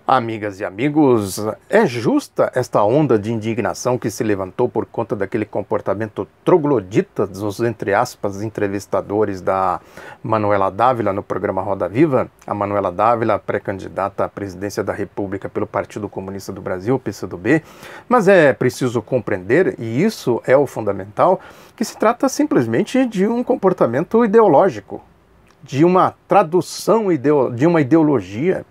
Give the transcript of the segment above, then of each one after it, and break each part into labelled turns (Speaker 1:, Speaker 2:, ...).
Speaker 1: Amigas e amigos, é justa esta onda de indignação que se levantou por conta daquele comportamento troglodita dos, entre aspas, entrevistadores da Manuela Dávila no programa Roda Viva? A Manuela Dávila, pré-candidata à presidência da República pelo Partido Comunista do Brasil, PCdoB, mas é preciso compreender, e isso é o fundamental, que se trata simplesmente de um comportamento ideológico, de uma tradução de uma ideologia.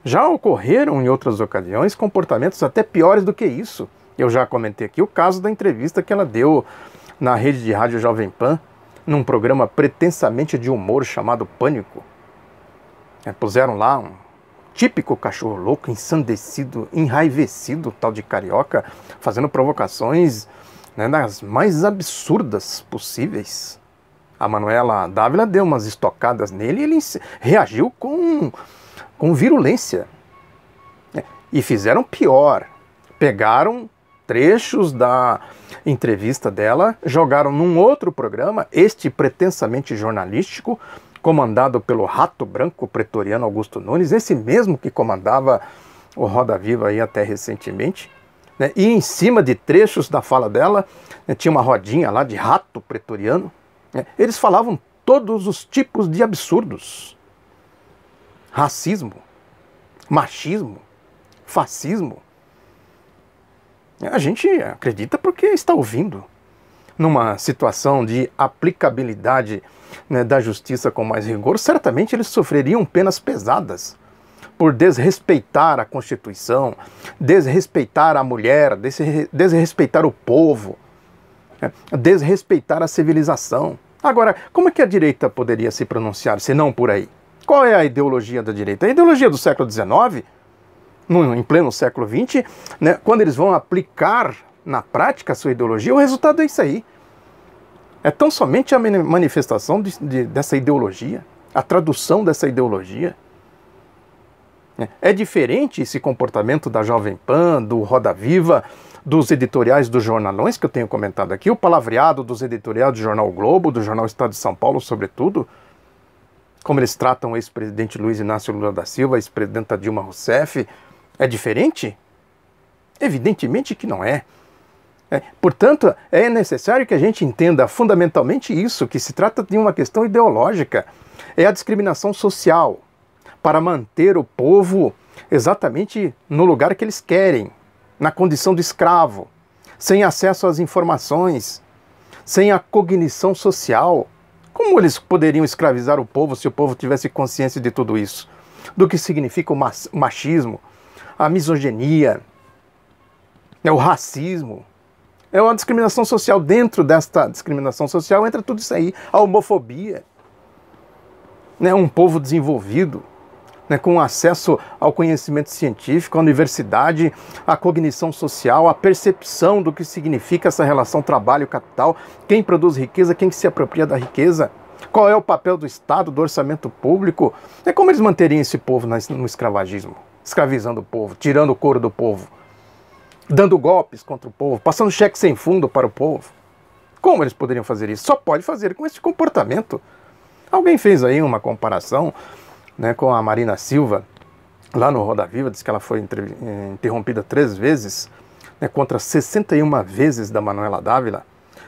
Speaker 1: Já ocorreram em outras ocasiões comportamentos até piores do que isso. Eu já comentei aqui o caso da entrevista que ela deu na rede de rádio Jovem Pan, num programa pretensamente de humor chamado Pânico. Puseram lá um típico cachorro louco, ensandecido, enraivecido, tal de carioca, fazendo provocações, das mais absurdas possíveis. A Manuela Dávila deu umas estocadas nele e ele reagiu com virulência. E fizeram pior. Pegaram trechos da entrevista dela, jogaram num outro programa, este pretensamente jornalístico, comandado pelo Rato Branco pretoriano Augusto Nunes, esse mesmo que comandava o Roda Viva aí até recentemente. E em cima de trechos da fala dela, tinha uma rodinha lá de rato pretoriano. Eles falavam todos os tipos de absurdos. Racismo, machismo, fascismo. A gente acredita porque está ouvindo. Numa situação de aplicabilidade da justiça com mais rigor, certamente eles sofreriam penas pesadas por desrespeitar a Constituição, desrespeitar a mulher, desrespeitar o povo, desrespeitar a civilização. Agora, como é que a direita poderia se pronunciar, se não por aí? Qual é a ideologia da direita? A ideologia do século XIX, em pleno século XX, quando eles vão aplicar na prática a sua ideologia, o resultado é isso aí. É tão somente a manifestação dessa ideologia, a tradução dessa ideologia. É diferente esse comportamento da Jovem Pan, do Roda Viva, dos editoriais dos jornalões que eu tenho comentado aqui, o palavreado dos editoriais do Jornal o Globo, do Jornal Estado de São Paulo, sobretudo, como eles tratam o ex-presidente Luiz Inácio Lula da Silva, a ex-presidenta Dilma Rousseff, é diferente? Evidentemente que não é. Portanto, é necessário que a gente entenda fundamentalmente isso, que se trata de uma questão ideológica. É a discriminação social, para manter o povo exatamente no lugar que eles querem, na condição de escravo, sem acesso às informações, sem a cognição social. Como eles poderiam escravizar o povo se o povo tivesse consciência de tudo isso? Do que significa o machismo, a misoginia, o racismo, a discriminação social. Dentro desta discriminação social entra tudo isso aí, a homofobia. Um povo desenvolvido, com acesso ao conhecimento científico, à universidade, à cognição social, à percepção do que significa essa relação trabalho-capital, quem produz riqueza, quem se apropria da riqueza, qual é o papel do Estado, do orçamento público, como eles manteriam esse povo no escravagismo, escravizando o povo, tirando o couro do povo, dando golpes contra o povo, passando cheque sem fundo para o povo. Como eles poderiam fazer isso? Só pode fazer com esse comportamento. Alguém fez aí uma comparação com a Marina Silva, lá no Roda Viva, diz que ela foi interrompida 3 vezes, contra 61 vezes da Manuela Dávila.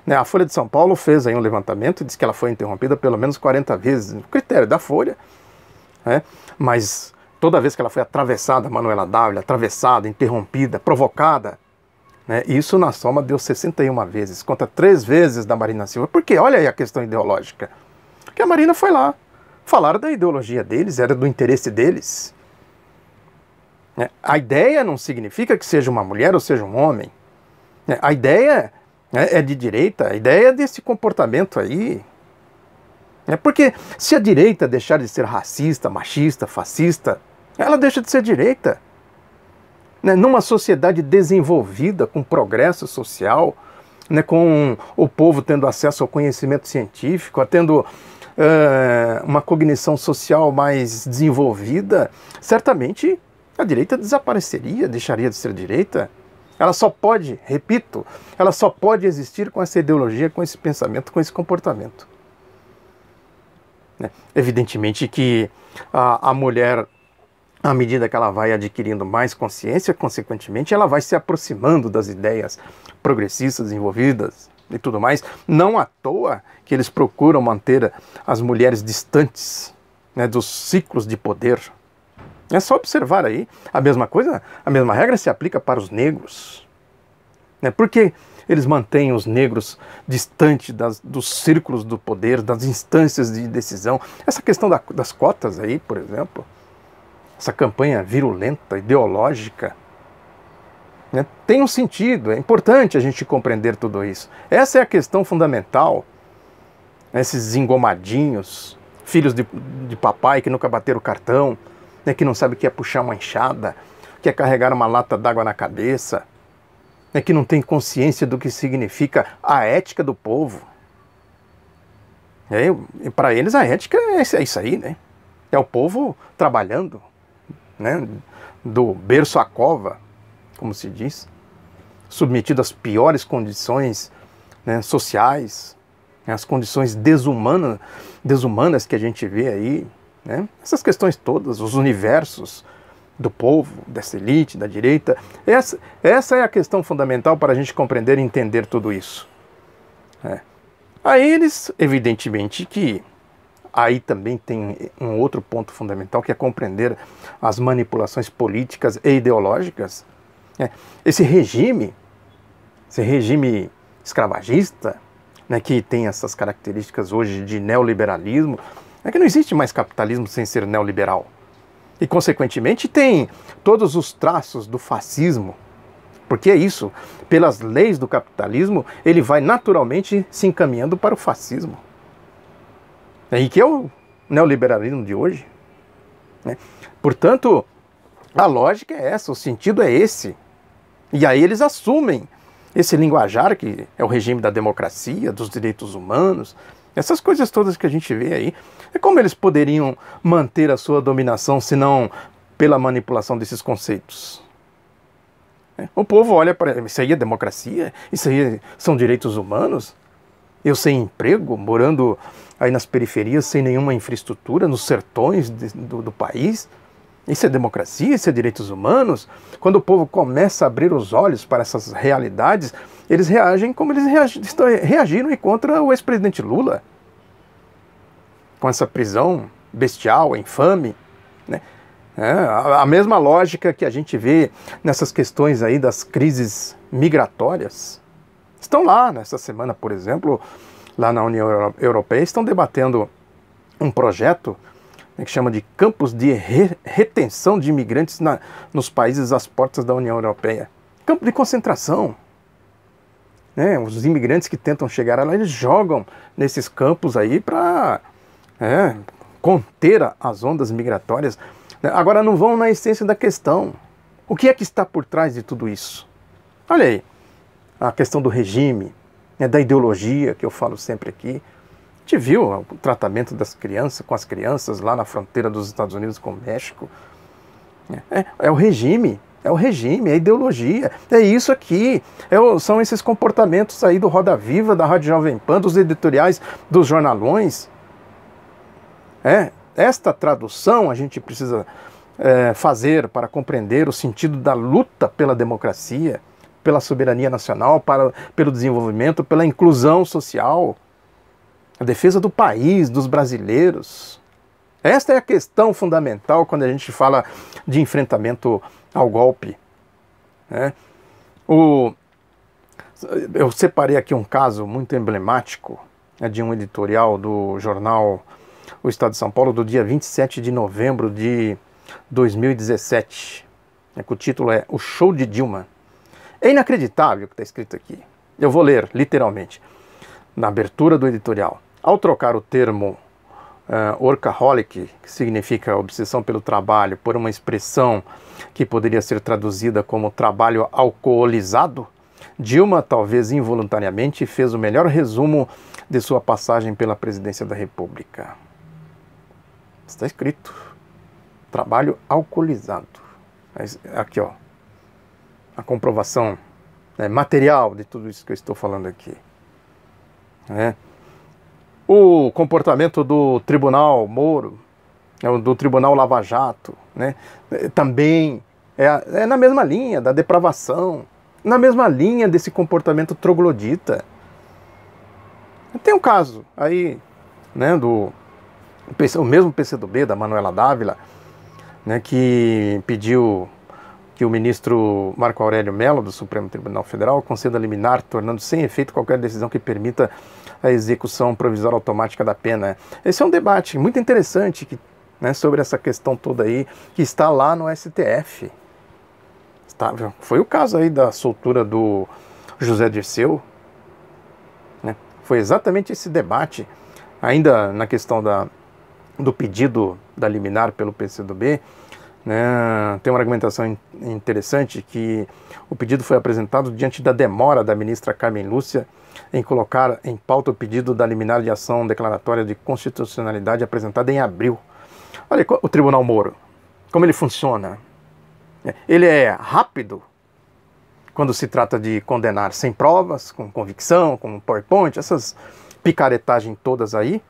Speaker 1: A Folha de São Paulo fez aí um levantamento e diz que ela foi interrompida pelo menos 40 vezes, no critério da Folha, mas toda vez que ela foi atravessada, Manuela Dávila, atravessada, interrompida, provocada, isso na soma deu 61 vezes, contra 3 vezes da Marina Silva. Por quê? Olha aí a questão ideológica. Porque a Marina foi lá, falaram da ideologia deles, era do interesse deles. A ideia não significa que seja uma mulher ou seja um homem. A ideia é de direita, a ideia é desse comportamento aí. Porque se a direita deixar de ser racista, machista, fascista, ela deixa de ser direita. Numa sociedade desenvolvida, com progresso social, com o povo tendo acesso ao conhecimento científico, tendo uma cognição social mais desenvolvida, certamente a direita desapareceria, deixaria de ser direita. Ela só pode, repito, ela só pode existir com essa ideologia, com esse pensamento, com esse comportamento. Evidentemente que a mulher à medida que ela vai adquirindo mais consciência, consequentemente, ela vai se aproximando das ideias progressistas envolvidas e tudo mais. Não à toa que eles procuram manter as mulheres distantes, né, dos ciclos de poder. É só observar aí. A mesma coisa, a mesma regra se aplica para os negros. Né? Por que eles mantêm os negros distantes dos círculos do poder, das instâncias de decisão? Essa questão das cotas aí, por exemplo, essa campanha virulenta, ideológica, né, tem um sentido. É importante a gente compreender tudo isso. Essa é a questão fundamental. Esses engomadinhos, filhos de papai que nunca bateram o cartão, né, que não sabe o que é puxar uma enxada, que é carregar uma lata d'água na cabeça, né, que não tem consciência do que significa a ética do povo. E para eles a ética é isso aí, né? É o povo trabalhando, né, do berço à cova, como se diz, submetido às piores condições, né, sociais, as condições desumanas que a gente vê aí, né? Essas questões todas, os universos do povo, dessa elite, da direita, essa é a questão fundamental para a gente compreender e entender tudo isso. Aí eles, evidentemente que aí também tem um outro ponto fundamental, que é compreender as manipulações políticas e ideológicas. Esse regime escravagista, né, que tem essas características hoje de neoliberalismo, é que não existe mais capitalismo sem ser neoliberal. E, consequentemente, tem todos os traços do fascismo. Porque é isso, pelas leis do capitalismo, ele vai naturalmente se encaminhando para o fascismo. E que é o neoliberalismo de hoje. Né? Portanto, a lógica é essa, o sentido é esse. E aí eles assumem esse linguajar que é o regime da democracia, dos direitos humanos, essas coisas todas que a gente vê aí. É como eles poderiam manter a sua dominação se não pela manipulação desses conceitos? O povo olha para isso aí é democracia, isso aí são direitos humanos. Eu sem emprego, morando aí nas periferias sem nenhuma infraestrutura, nos sertões do país. Isso é democracia, isso é direitos humanos. Quando o povo começa a abrir os olhos para essas realidades, eles reagem como eles reagiram contra o ex-presidente Lula. Com essa prisão bestial, infame. Né? A mesma lógica que a gente vê nessas questões aí das crises migratórias. Estão lá, nessa semana, por exemplo, lá na União Europeia, estão debatendo um projeto que chama de campos de retenção de imigrantes nos países às portas da União Europeia. Campo de concentração. Os imigrantes que tentam chegar lá, eles jogam nesses campos aí para conter as ondas migratórias. Agora não vão na essência da questão. O que é que está por trás de tudo isso? Olha aí, a questão do regime, da ideologia que eu falo sempre aqui. A gente viu o tratamento das crianças, com as crianças lá na fronteira dos Estados Unidos com o México. É o regime, é a ideologia, é isso aqui, são esses comportamentos aí do Roda Viva, da Rádio Jovem Pan, dos editoriais, dos jornalões. Esta tradução a gente precisa fazer para compreender o sentido da luta pela democracia, pela soberania nacional, pelo desenvolvimento, pela inclusão social. A defesa do país, dos brasileiros. Esta é a questão fundamental quando a gente fala de enfrentamento ao golpe. Eu separei aqui um caso muito emblemático de um editorial do jornal O Estado de São Paulo, do dia 27 de novembro de 2017. Que o título é O Show de Dilma. É inacreditável o que está escrito aqui. Eu vou ler literalmente, na abertura do editorial. Ao trocar o termo workaholic, que significa obsessão pelo trabalho, por uma expressão que poderia ser traduzida como trabalho alcoolizado, Dilma, talvez involuntariamente, fez o melhor resumo de sua passagem pela presidência da República. Está escrito. Trabalho alcoolizado. Aqui, ó. A comprovação material de tudo isso que eu estou falando aqui. O comportamento do Tribunal Moro, o do Tribunal Lava Jato, né? Também é na mesma linha da depravação, na mesma linha desse comportamento troglodita. Tem um caso aí, né, o mesmo PCdoB, da Manuela Dávila, né, que pediu que o ministro Marco Aurélio Mello, do Supremo Tribunal Federal, conceda liminar, tornando sem efeito qualquer decisão que permita a execução provisória automática da pena. Esse é um debate muito interessante né, sobre essa questão toda aí, que está lá no STF. Foi o caso aí da soltura do José Dirceu, né? Foi exatamente esse debate, ainda na questão do pedido da liminar pelo PCdoB, né? Tem uma argumentação interessante que o pedido foi apresentado diante da demora da ministra Carmen Lúcia em colocar em pauta o pedido da liminar de ação declaratória de constitucionalidade apresentada em abril. Olha o Tribunal Moro, como ele funciona. Ele é rápido quando se trata de condenar sem provas, com convicção, com PowerPoint, essas picaretagens todas aí,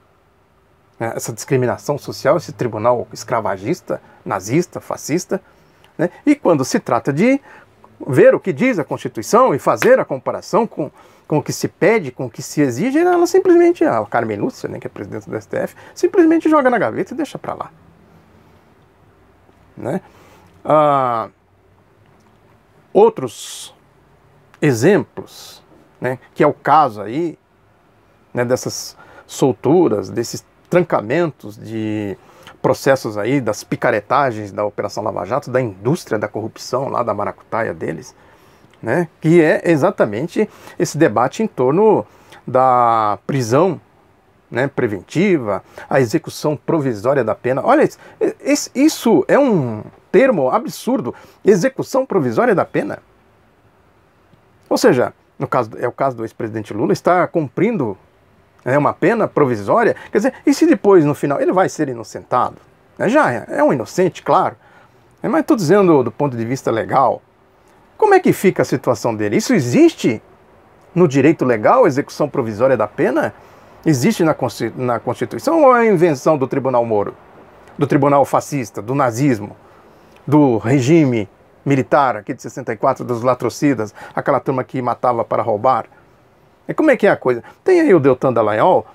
Speaker 1: essa discriminação social, esse tribunal escravagista, nazista, fascista, né? E quando se trata de ver o que diz a Constituição e fazer a comparação com o que se pede, com o que se exige, ela simplesmente, a Carmen Lúcia, né, que é presidente do STF, simplesmente joga na gaveta e deixa para lá. Né? Outros exemplos, né, que é o caso aí, né, dessas solturas, desses trancamentos de processos aí, das picaretagens da Operação Lava Jato, da indústria da corrupção lá da maracutaia deles, né, que é exatamente esse debate em torno da prisão, né, preventiva, a execução provisória da pena. Olha, isso é um termo absurdo, execução provisória da pena. Ou seja, é o caso do ex-presidente Lula, está cumprindo uma pena provisória. Quer dizer, e se depois, no final, ele vai ser inocentado? Já é um inocente, claro. Mas estou dizendo do ponto de vista legal. Como é que fica a situação dele? Isso existe no direito legal, execução provisória da pena? Existe na Constituição ou é invenção do Tribunal Moro? Do Tribunal Fascista, do nazismo, do regime militar aqui de 64, dos latrocidas, aquela turma que matava para roubar? E como é que é a coisa? Tem aí o Deltan Dallagnol,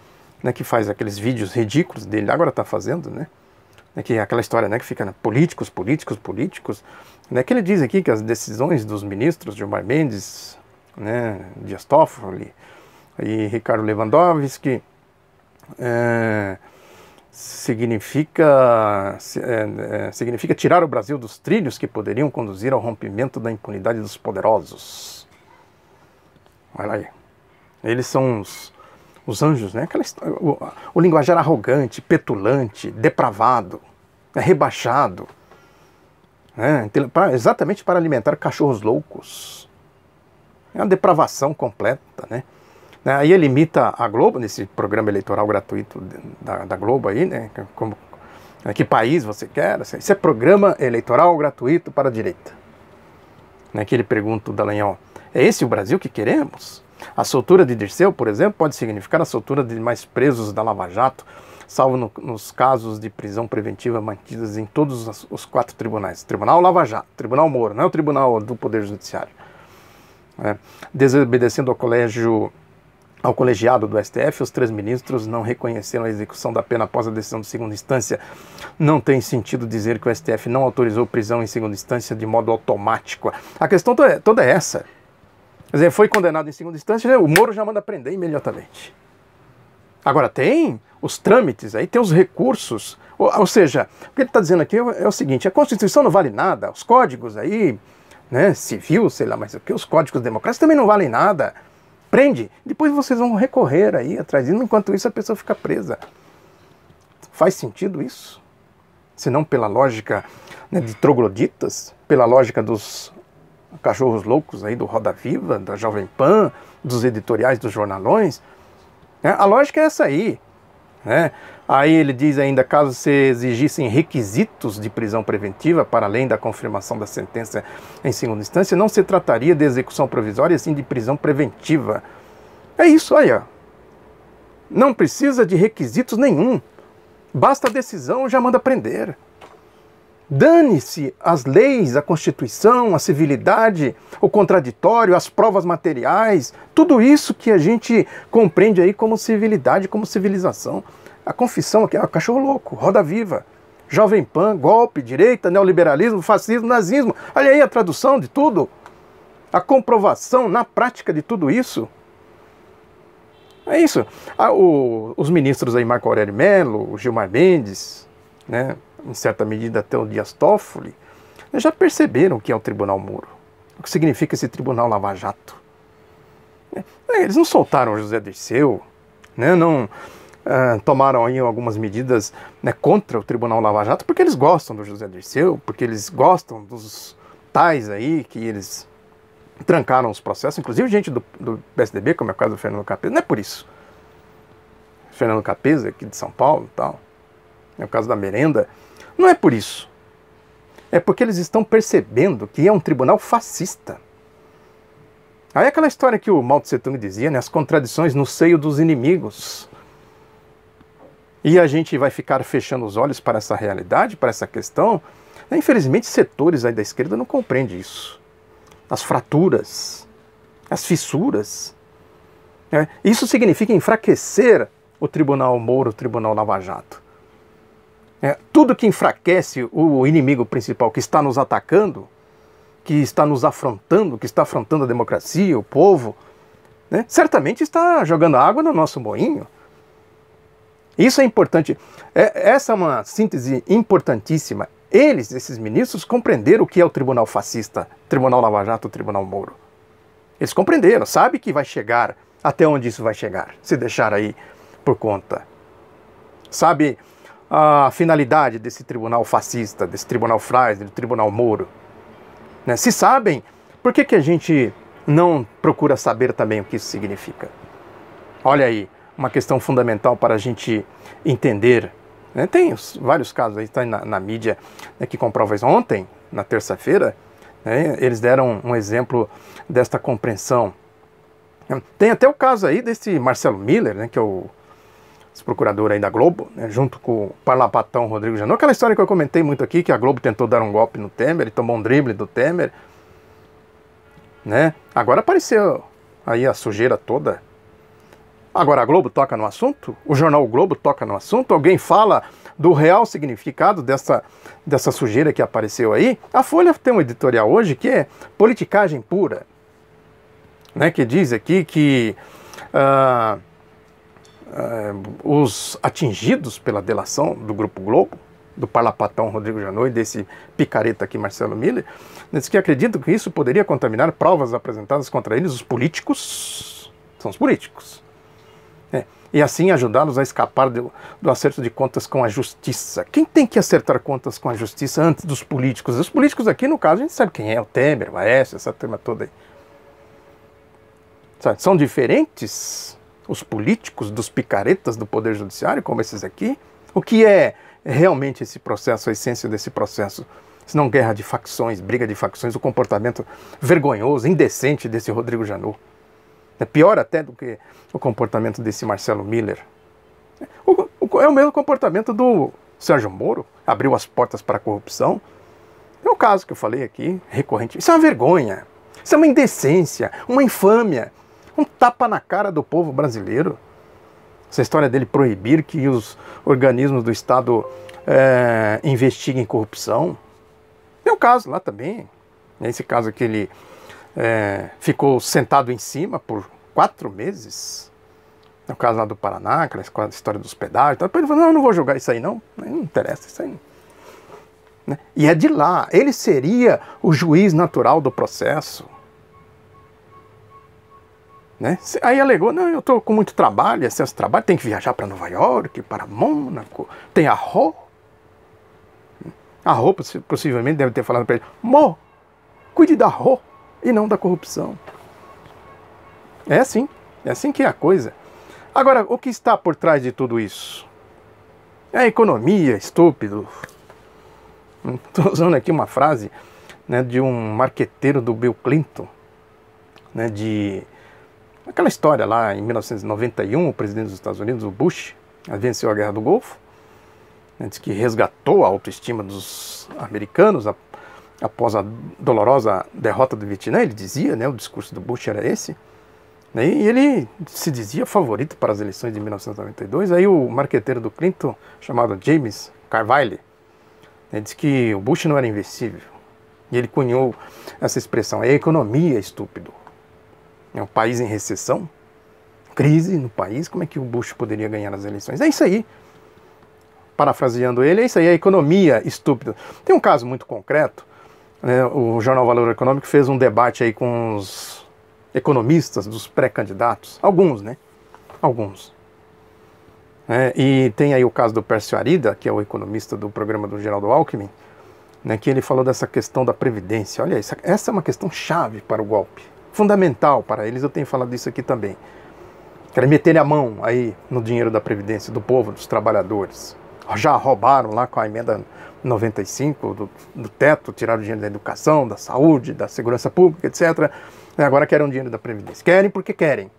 Speaker 1: né, que faz aqueles vídeos ridículos dele, agora está fazendo, né? Que é aquela história, né, que fica políticos, né, que ele diz aqui que as decisões dos ministros Gilmar Mendes, né, Dias Toffoli e Ricardo Lewandowski significa tirar o Brasil dos trilhos que poderiam conduzir ao rompimento da impunidade dos poderosos. Olha aí. Eles são os anjos, né? O linguajar arrogante, petulante, depravado, rebaixado, né? Exatamente para alimentar cachorros loucos. É uma depravação completa, né? Aí ele imita a Globo, nesse programa eleitoral gratuito da Globo aí, né? Que país você quer? Isso é programa eleitoral gratuito para a direita. Que ele pergunta o Dallagnol, é esse o Brasil que queremos? A soltura de Dirceu, por exemplo, pode significar a soltura de mais presos da Lava Jato, salvo nos casos de prisão preventiva mantidos em todos os 4 tribunais. Tribunal Lava Jato, Tribunal Moro, não é o Tribunal do Poder Judiciário. Desobedecendo ao colegiado do STF, os 3 ministros não reconheceram a execução da pena após a decisão de segunda instância. Não tem sentido dizer que o STF não autorizou prisão em segunda instância de modo automático. A questão toda é essa. Quer dizer, foi condenado em segunda instância, o Moro já manda prender imediatamente. Agora tem os trâmites, aí tem os recursos. Ou seja, o que ele está dizendo aqui é o seguinte, a Constituição não vale nada, os códigos aí, né, civil, sei lá, mas o que, os códigos democráticos também não valem nada. Prende, depois vocês vão recorrer aí atrás, enquanto isso a pessoa fica presa. Faz sentido isso? Se não pela lógica, né, de trogloditas, pela lógica dos cachorros loucos aí do Roda Viva, da Jovem Pan, dos editoriais dos jornalões, né? A lógica é essa aí, né? Aí ele diz ainda, caso se exigissem requisitos de prisão preventiva para além da confirmação da sentença em segunda instância, não se trataria de execução provisória, sim de prisão preventiva. É isso aí, ó. Não precisa de requisitos nenhum. Basta a decisão, já manda prender. Dane-se as leis, a Constituição, a civilidade, o contraditório, as provas materiais, tudo isso que a gente compreende aí como civilidade, como civilização. A confissão aqui é cachorro louco, roda viva, Jovem Pan, golpe, direita, neoliberalismo, fascismo, nazismo. Olha aí a tradução de tudo, a comprovação na prática de tudo isso. É isso. Os ministros aí, Marco Aurélio Mello, o Gilmar Mendes, né, em certa medida até o Dias Toffoli, já perceberam o que é o Tribunal Moro, o que significa esse Tribunal Lava Jato. Eles não soltaram o José Dirceu, né, não tomaram aí algumas medidas, né, contra o Tribunal Lava Jato, porque eles gostam do José Dirceu, porque eles gostam dos tais aí que eles trancaram os processos, inclusive gente do PSDB, como é o caso do Fernando Capesa. Não é por isso. Fernando Capesa, aqui de São Paulo e tal, é o caso da merenda. Não é por isso. É porque eles estão percebendo que é um tribunal fascista. Aí aquela história que o Mao Tse Tung dizia, né, as contradições no seio dos inimigos. E a gente vai ficar fechando os olhos para essa realidade, para essa questão. Infelizmente, setores aí da esquerda não compreendem isso. As fraturas, as fissuras. Isso significa enfraquecer o Tribunal Moro, o Tribunal Lava Jato. Tudo que enfraquece o inimigo principal que está nos atacando, que está nos afrontando, que está afrontando a democracia, o povo, né, certamente está jogando água no nosso moinho. Isso é importante. Essa é uma síntese importantíssima. Eles, esses ministros, compreenderam o que é o Tribunal Fascista, Tribunal Lava Jato, Tribunal Moro. Eles compreenderam, sabem que vai chegar, até onde isso vai chegar, se deixar aí por conta. Sabe a finalidade desse Tribunal Fascista, desse Tribunal Freisler, do Tribunal Moro. Né? Se sabem, por que a gente não procura saber também o que isso significa? Olha aí, uma questão fundamental para a gente entender. Tem vários casos aí, está na mídia, né, que comprovam isso. Ontem, na terça-feira, né, eles deram um exemplo desta compreensão. Tem até o caso aí desse Marcelo Miller, né, que é o procurador aí da Globo, né, junto com o parlapatão Rodrigo Janot. Aquela história que eu comentei muito aqui, que a Globo tentou dar um golpe no Temer, e tomou um drible do Temer. Né? Agora apareceu aí a sujeira toda. Agora a Globo toca no assunto? O jornal o Globo toca no assunto? Alguém fala do real significado dessa sujeira que apareceu aí? A Folha tem um editorial hoje que é politicagem pura, né, que diz aqui que os atingidos pela delação do Grupo Globo, do parlapatão Rodrigo Janot e desse picareta aqui Marcelo Miller, diz que acreditam que isso poderia contaminar provas apresentadas contra eles, os políticos, são os políticos, e assim ajudá-los a escapar do acerto de contas com a justiça. Quem tem que acertar contas com a justiça antes dos políticos? Os políticos aqui, no caso, a gente sabe quem é, o Temer, o Aécio, essa turma toda aí. Sabe, são diferentes os políticos dos picaretas do Poder Judiciário, como esses aqui? O que é realmente esse processo, a essência desse processo? Se não guerra de facções, briga de facções, o comportamento vergonhoso, indecente desse Rodrigo Janot. É pior até do que o comportamento desse Marcelo Miller. É o mesmo comportamento do Sérgio Moro, abriu as portas para a corrupção. É o caso que eu falei aqui, recorrente. Isso é uma vergonha, isso é uma indecência, uma infâmia, um tapa na cara do povo brasileiro. Essa história dele proibir que os organismos do Estado investiguem corrupção. É o caso lá também. Nesse caso aqui ele ficou sentado em cima por 4 meses. No caso lá do Paraná, aquela história dos pedágios. Então, ele falou, não vou jogar isso aí não interessa isso aí. Né? E é de lá, ele seria o juiz natural do processo. Né? Aí alegou, não, eu estou com muito trabalho, excesso de trabalho, tem que viajar para Nova York, para Mônaco, tem a Rô. A Rô possivelmente deve ter falado para ele, Mô, cuide da Rô e não da corrupção. É assim que é a coisa. Agora, o que está por trás de tudo isso? É a economia, estúpido. Estou usando aqui uma frase, né, de um marqueteiro do Bill Clinton, né, de aquela história lá em 1991, o presidente dos Estados Unidos, o Bush, venceu a Guerra do Golfo, né, diz que resgatou a autoestima dos americanos após a dolorosa derrota do Vietnã. Ele dizia, né, o discurso do Bush era esse, né, e ele se dizia favorito para as eleições de 1992. Aí o marqueteiro do Clinton, chamado James Carville, né, disse que o Bush não era invencível. E ele cunhou essa expressão: é a economia, estúpido. É um país em recessão, crise no país, como é que o Bush poderia ganhar as eleições? É isso aí. Parafraseando ele, é isso aí, a economia, estúpido. Tem um caso muito concreto, né, o jornal Valor Econômico fez um debate aí com os economistas dos pré-candidatos, alguns, né? Alguns. E tem aí o caso do Pércio Arida, que é o economista do programa do Geraldo Alckmin, né, que ele falou dessa questão da Previdência. Olha, essa é uma questão chave para o golpe, fundamental para eles. Eu tenho falado disso aqui também. Querem meter a mão aí no dinheiro da Previdência, do povo, dos trabalhadores. Já roubaram lá com a emenda 95 do teto, tiraram o dinheiro da educação, da saúde, da segurança pública, etc. E agora querem o dinheiro da Previdência. Querem porque querem.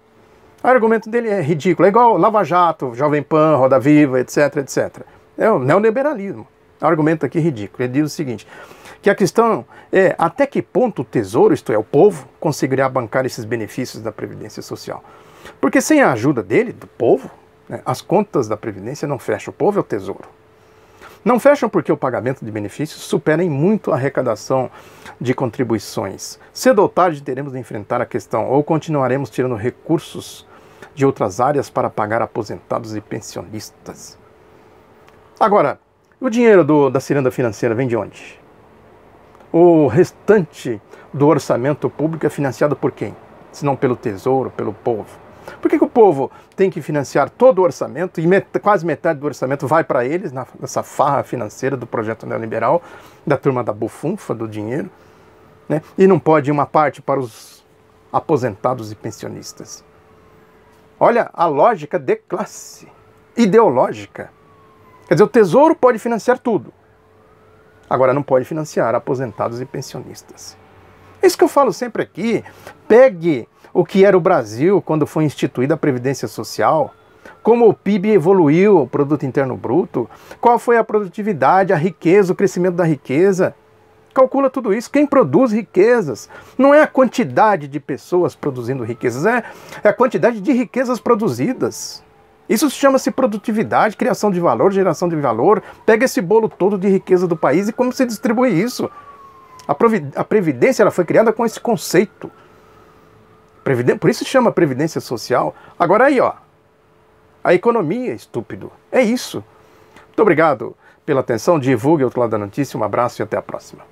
Speaker 1: O argumento dele é ridículo, é igual Lava Jato, Jovem Pan, Roda Viva, etc, etc. É o neoliberalismo. O argumento aqui é ridículo. Ele diz o seguinte, que a questão é até que ponto o Tesouro, isto é, o povo, conseguirá bancar esses benefícios da Previdência Social. Porque sem a ajuda dele, do povo, né, as contas da Previdência não fecham. O povo é o Tesouro. Não fecham porque o pagamento de benefícios supera em muito a arrecadação de contribuições. Cedo ou tarde teremos de enfrentar a questão, ou continuaremos tirando recursos de outras áreas para pagar aposentados e pensionistas. Agora, o dinheiro da ciranda financeira vem de onde? O restante do orçamento público é financiado por quem? Se não pelo Tesouro, pelo povo. Por que o povo tem que financiar todo o orçamento e quase metade do orçamento vai para eles, nessa farra financeira do projeto neoliberal, da turma da bufunfa do dinheiro, né? E não pode ir uma parte para os aposentados e pensionistas? Olha a lógica de classe, ideológica. Quer dizer, o Tesouro pode financiar tudo. Agora não pode financiar aposentados e pensionistas. É isso que eu falo sempre aqui. Pegue o que era o Brasil quando foi instituída a Previdência Social, como o PIB evoluiu, o Produto Interno Bruto, qual foi a produtividade, a riqueza, o crescimento da riqueza. Calcula tudo isso. Quem produz riquezas não é a quantidade de pessoas produzindo riquezas, é a quantidade de riquezas produzidas. Isso chama-se produtividade, criação de valor, geração de valor. Pega esse bolo todo de riqueza do país e como se distribui isso. A Previdência ela foi criada com esse conceito. Por isso se chama Previdência Social. Agora aí, ó, a economia, estúpido. É isso. Muito obrigado pela atenção. Divulgue o Outro Lado da Notícia. Um abraço e até a próxima.